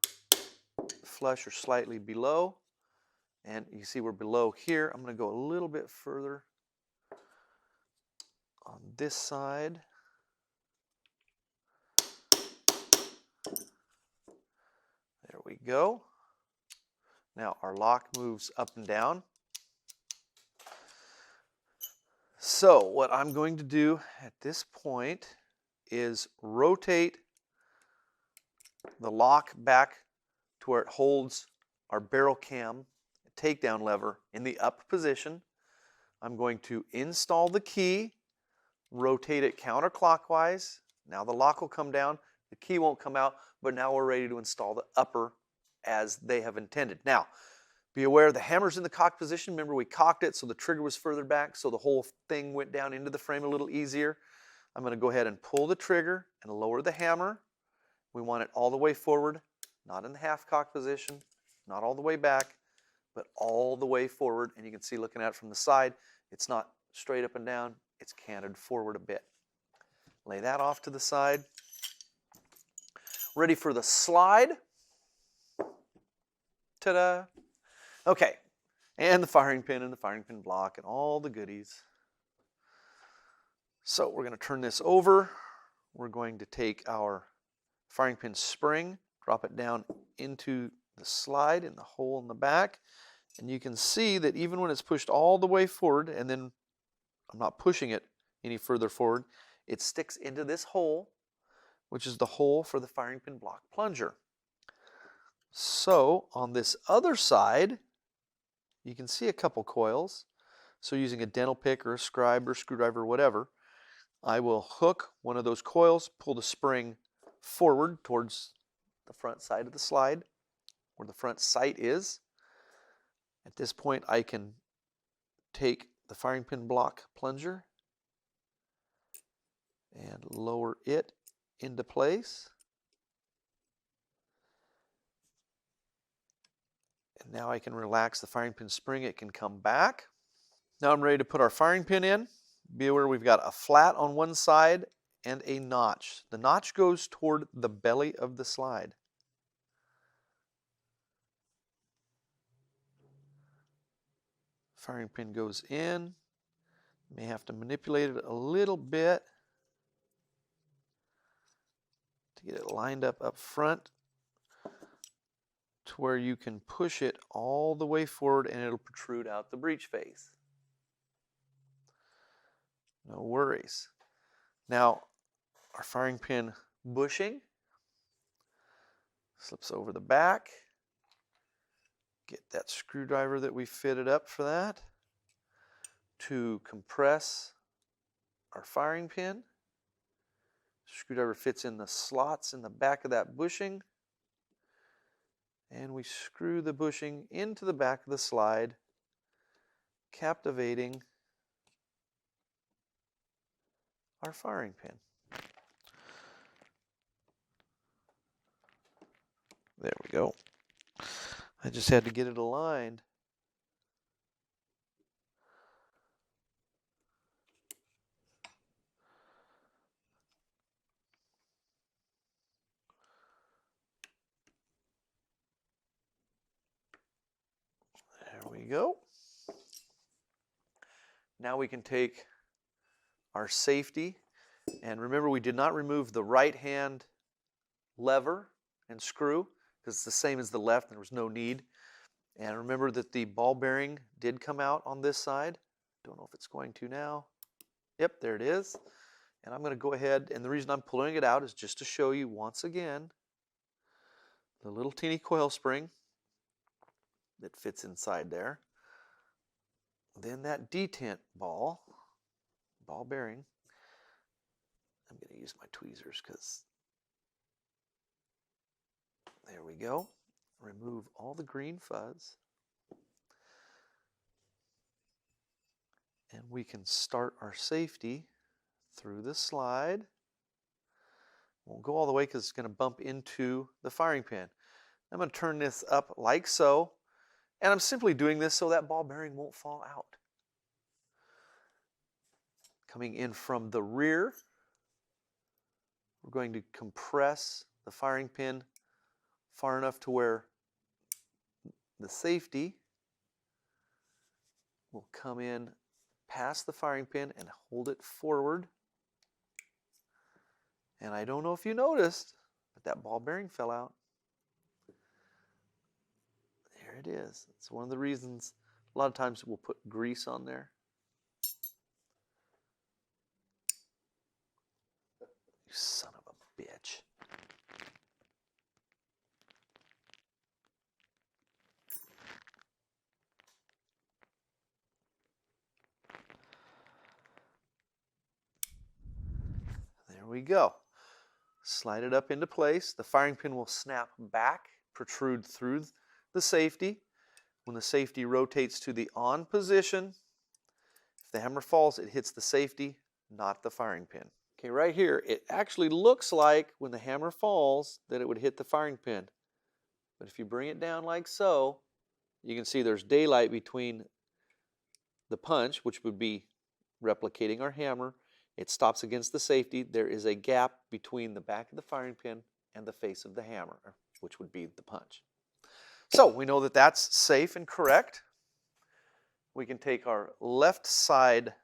flush or slightly below. And you see we're below here. I'm going to go a little bit further on this side. There we go. Now our lock moves up and down. So what I'm going to do at this point is rotate the lock back to where it holds our barrel cam takedown lever in the up position. I'm going to install the key, rotate it counterclockwise. Now the lock will come down, the key won't come out, but now we're ready to install the upper as they have intended. Now, be aware the hammer's in the cocked position. Remember we cocked it so the trigger was further back so the whole thing went down into the frame a little easier. I'm going to go ahead and pull the trigger and lower the hammer. We want it all the way forward, not in the half cocked position, not all the way back, but all the way forward. And you can see looking at it from the side, it's not straight up and down, it's canted forward a bit. Lay that off to the side. Ready for the slide. Ta-da! Okay, and the firing pin and the firing pin block and all the goodies. So we're going to turn this over. We're going to take our firing pin spring, drop it down into the slide in the hole in the back. And you can see that even when it's pushed all the way forward, and then I'm not pushing it any further forward, it sticks into this hole, which is the hole for the firing pin block plunger. So on this other side, you can see a couple coils. So using a dental pick or a scribe or screwdriver or whatever, I will hook one of those coils, pull the spring forward towards the front side of the slide, where the front sight is. At this point, I can take the firing pin block plunger and lower it into place. And now I can relax the firing pin spring. It can come back. Now I'm ready to put our firing pin in. Be aware we've got a flat on one side and a notch. The notch goes toward the belly of the slide. Firing pin goes in. May have to manipulate it a little bit to get it lined up front to where you can push it all the way forward and it'll protrude out the breech face. No worries. Now, our firing pin bushing slips over the back. Get that screwdriver that we fitted up for that to compress our firing pin. Screwdriver fits in the slots in the back of that bushing, and we screw the bushing into the back of the slide, captivating our firing pin. There we go. I just had to get it aligned. There we go. Now we can take our safety, and remember we did not remove the right hand lever and screw because it's the same as the left and there was no need. And remember that the ball bearing did come out on this side. Don't know if it's going to now. Yep, there it is. And I'm going to go ahead, and the reason I'm pulling it out is just to show you once again the little teeny coil spring that fits inside there. Then that detent ball bearing. I'm going to use my tweezers because there we go. Remove all the green fuzz. And we can start our safety through the slide. Won't go all the way because it's going to bump into the firing pin. I'm going to turn this up like so. And I'm simply doing this so that ball bearing won't fall out. Coming in from the rear, we're going to compress the firing pin far enough to where the safety will come in past the firing pin and hold it forward. And I don't know if you noticed, but that ball bearing fell out. There it is. It's one of the reasons a lot of times we'll put grease on there. You son of a bitch. There we go. Slide it up into place. The firing pin will snap back, protrude through the safety. When the safety rotates to the on position, if the hammer falls, it hits the safety, not the firing pin. Okay, right here, it actually looks like when the hammer falls that it would hit the firing pin. But if you bring it down like so, you can see there's daylight between the punch, which would be replicating our hammer. It stops against the safety. There is a gap between the back of the firing pin and the face of the hammer, which would be the punch. So we know that that's safe and correct. We can take our left side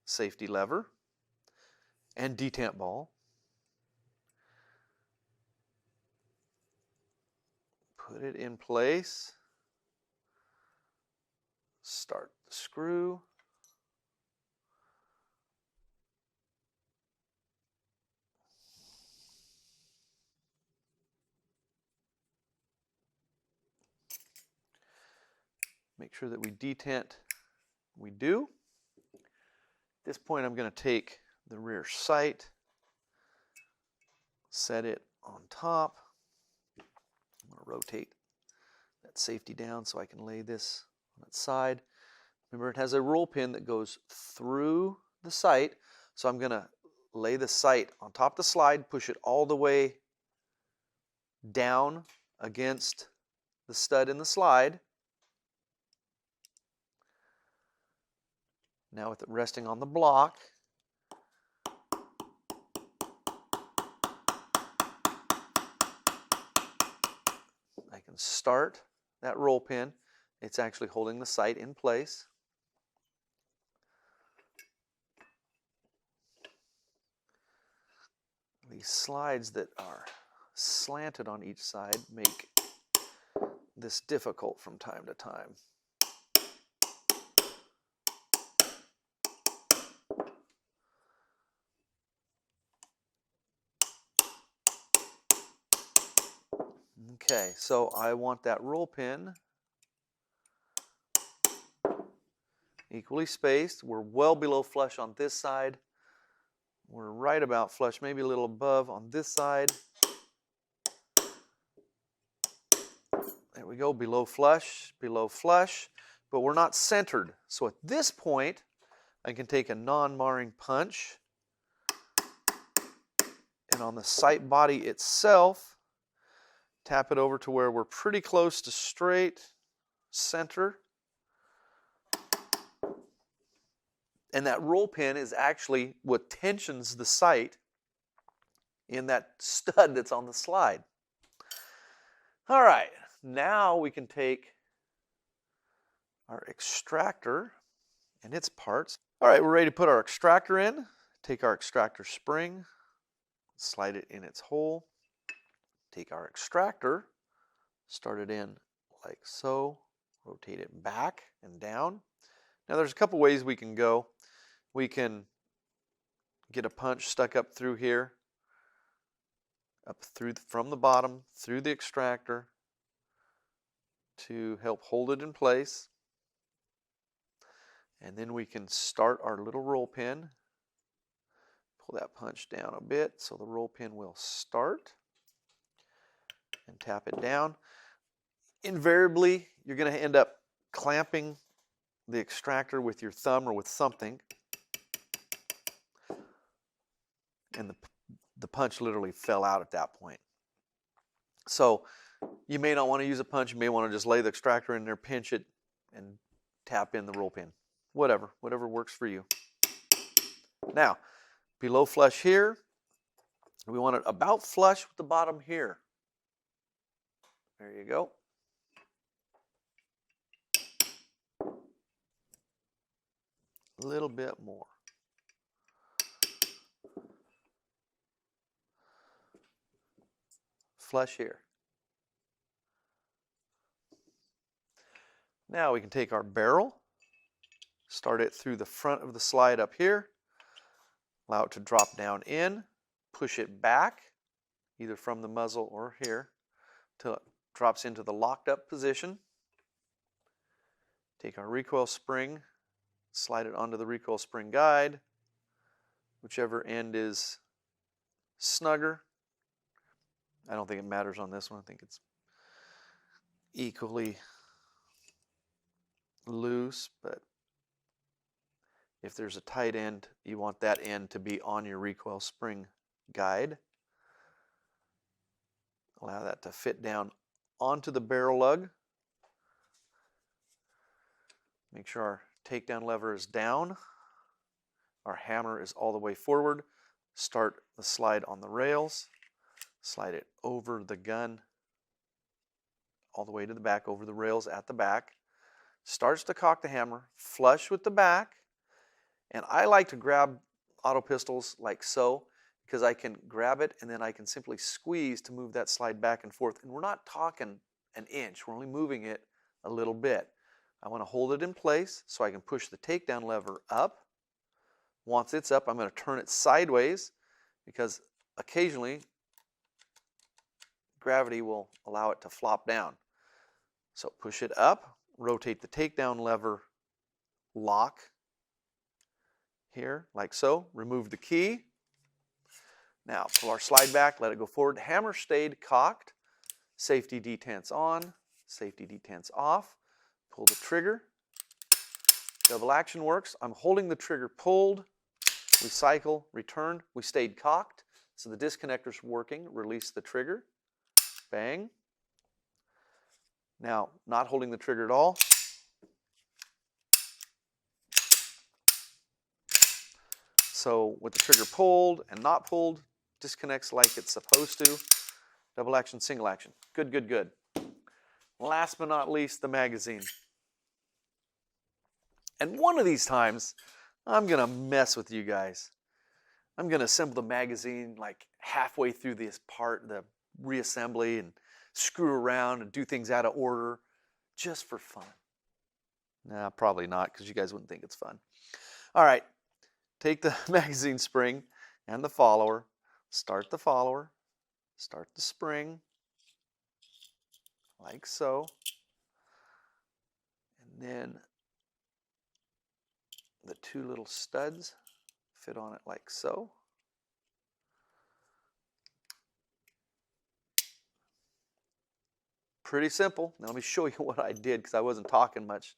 safety lever and detent ball. Put it in place. Start the screw. Make sure that we detent. We do. At this point, I'm going to take the rear sight, set it on top. I'm going to rotate that safety down so I can lay this on its side. Remember, it has a roll pin that goes through the sight, so I'm going to lay the sight on top of the slide, push it all the way down against the stud in the slide. Now with it resting on the block, and start that roll pin. It's actually holding the sight in place. These slides that are slanted on each side make this difficult from time to time. Okay, so I want that roll pin equally spaced. We're well below flush on this side. We're right about flush, maybe a little above on this side. There we go, below flush, but we're not centered. So at this point, I can take a non-marring punch, and on the sight body itself, tap it over to where we're pretty close to straight center. And that roll pin is actually what tensions the sight in that stud that's on the slide. All right, now we can take our extractor and its parts. All right, we're ready to put our extractor in. Take our extractor spring, slide it in its hole. Take our extractor, start it in like so, rotate it back and down. Now there's a couple ways we can go. We can get a punch stuck up through here, up through from the bottom, through the extractor to help hold it in place. And then we can start our little roll pin. Pull that punch down a bit so the roll pin will start. And tap it down. Invariably, you're going to end up clamping the extractor with your thumb or with something. And the punch literally fell out at that point. So you may not want to use a punch. You may want to just lay the extractor in there, pinch it, and tap in the roll pin. Whatever works for you. Now, below flush here, we want it about flush with the bottom here. There you go. A little bit more. Flush here. Now we can take our barrel, start it through the front of the slide up here, allow it to drop down in, push it back, either from the muzzle or here, till it drops into the locked up position. Take our recoil spring, slide it onto the recoil spring guide, whichever end is snugger. I don't think it matters on this one. I think it's equally loose, but if there's a tight end, you want that end to be on your recoil spring guide. Allow that to fit down onto the barrel lug. Make sure our takedown lever is down. Our hammer is all the way forward. Start the slide on the rails. Slide it over the gun all the way to the back, over the rails at the back. Starts to cock the hammer, flush with the back. And I like to grab auto pistols like so, because I can grab it and then I can simply squeeze to move that slide back and forth. And we're not talking an inch, we're only moving it a little bit. I want to hold it in place so I can push the takedown lever up. Once it's up, I'm going to turn it sideways because occasionally gravity will allow it to flop down. So push it up, rotate the takedown lever lock here, like so. Remove the key. Now pull our slide back, let it go forward. Hammer stayed cocked. Safety detents on, safety detents off. Pull the trigger. Double action works. I'm holding the trigger pulled. We cycle, return. We stayed cocked. So the disconnector's working. Release the trigger. Bang. Now, not holding the trigger at all. So with the trigger pulled and not pulled, disconnects like it's supposed to. Double action, single action. Good, good, good. last but not least, the magazine. And one of these times, I'm going to mess with you guys. I'm going to assemble the magazine like halfway through this part, the reassembly, and screw around and do things out of order just for fun. Nah, probably not, because you guys wouldn't think it's fun. All right, take the magazine spring and the follower, start the follower, start the spring, like so, and then the two little studs fit on it like so. Pretty simple. Now let me show you what I did, because I wasn't talking much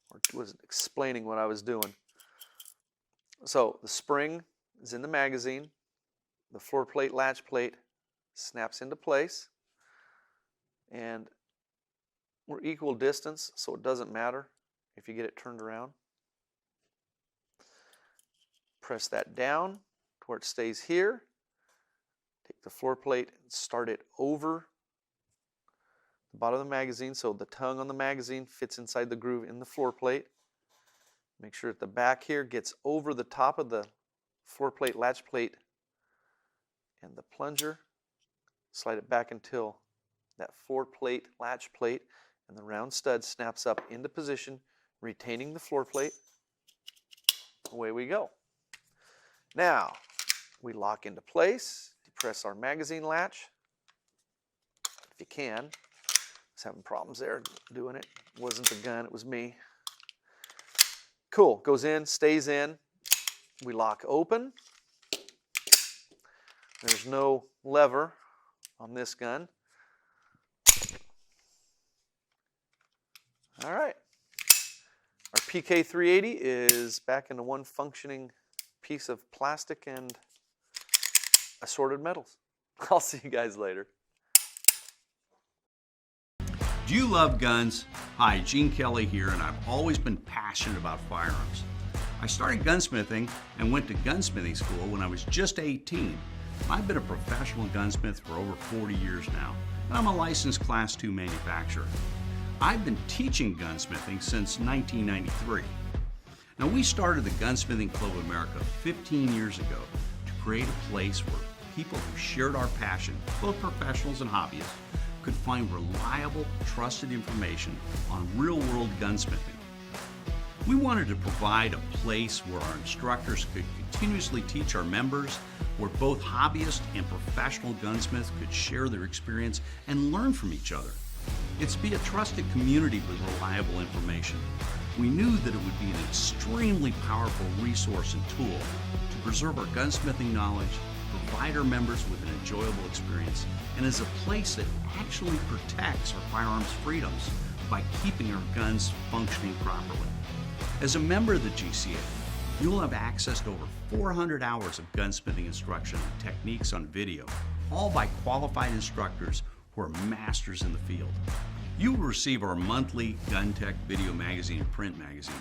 or wasn't explaining what I was doing. So the spring is in the magazine. The floor plate, latch plate snaps into place. And we're equal distance, so it doesn't matter if you get it turned around. Press that down to where it stays here. Take the floor plate and start it over the bottom of the magazine, so the tongue on the magazine fits inside the groove in the floor plate. Make sure that the back here gets over the top of the floor plate, latch plate, and the plunger. Slide it back until that floor plate, latch plate, and the round stud snaps up into position, retaining the floor plate. Away we go. Now, we lock into place, depress our magazine latch, if you can. I was having problems there doing it. It wasn't the gun, it was me. Cool, goes in, stays in. We lock open. There's no lever on this gun. All right. Our PK380 is back into one functioning piece of plastic and assorted metals. I'll see you guys later. Do you love guns? Hi, Gene Kelly here, and I've always been passionate about firearms. I started gunsmithing and went to gunsmithing school when I was just 18. I've been a professional gunsmith for over 40 years now, and I'm a licensed Class II manufacturer. I've been teaching gunsmithing since 1993. Now, we started the Gunsmithing Club of America 15 years ago to create a place where people who shared our passion, both professionals and hobbyists, could find reliable, trusted information on real-world gunsmithing. We wanted to provide a place where our instructors could continuously teach our members, where both hobbyists and professional gunsmiths could share their experience and learn from each other. It's to be a trusted community with reliable information. We knew that it would be an extremely powerful resource and tool to preserve our gunsmithing knowledge, provide our members with an enjoyable experience, and as a place that actually protects our firearms freedoms by keeping our guns functioning properly. As a member of the GCA, you'll have access to over 400 hours of gunsmithing instruction and techniques on video, all by qualified instructors who are masters in the field. You will receive our monthly Gun Tech video magazine and print magazine.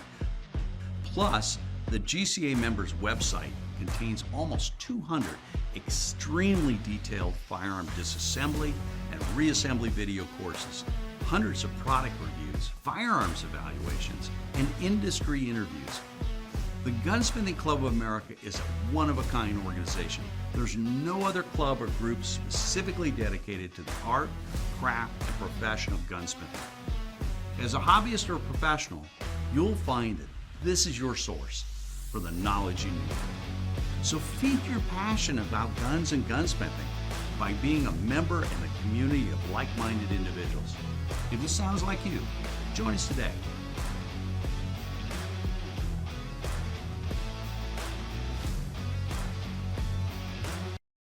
Plus, the GCA members' website contains almost 200 extremely detailed firearm disassembly and reassembly video courses, hundreds of product reviews, firearms evaluations, and industry interviews. The Gunsmithing Club of America is a one-of-a-kind organization. There's no other club or group specifically dedicated to the art, craft, and profession of gunsmithing. As a hobbyist or a professional, you'll find that this is your source for the knowledge you need. So feed your passion about guns and gunsmithing by being a member in a community of like-minded individuals. If this sounds like you, join us today.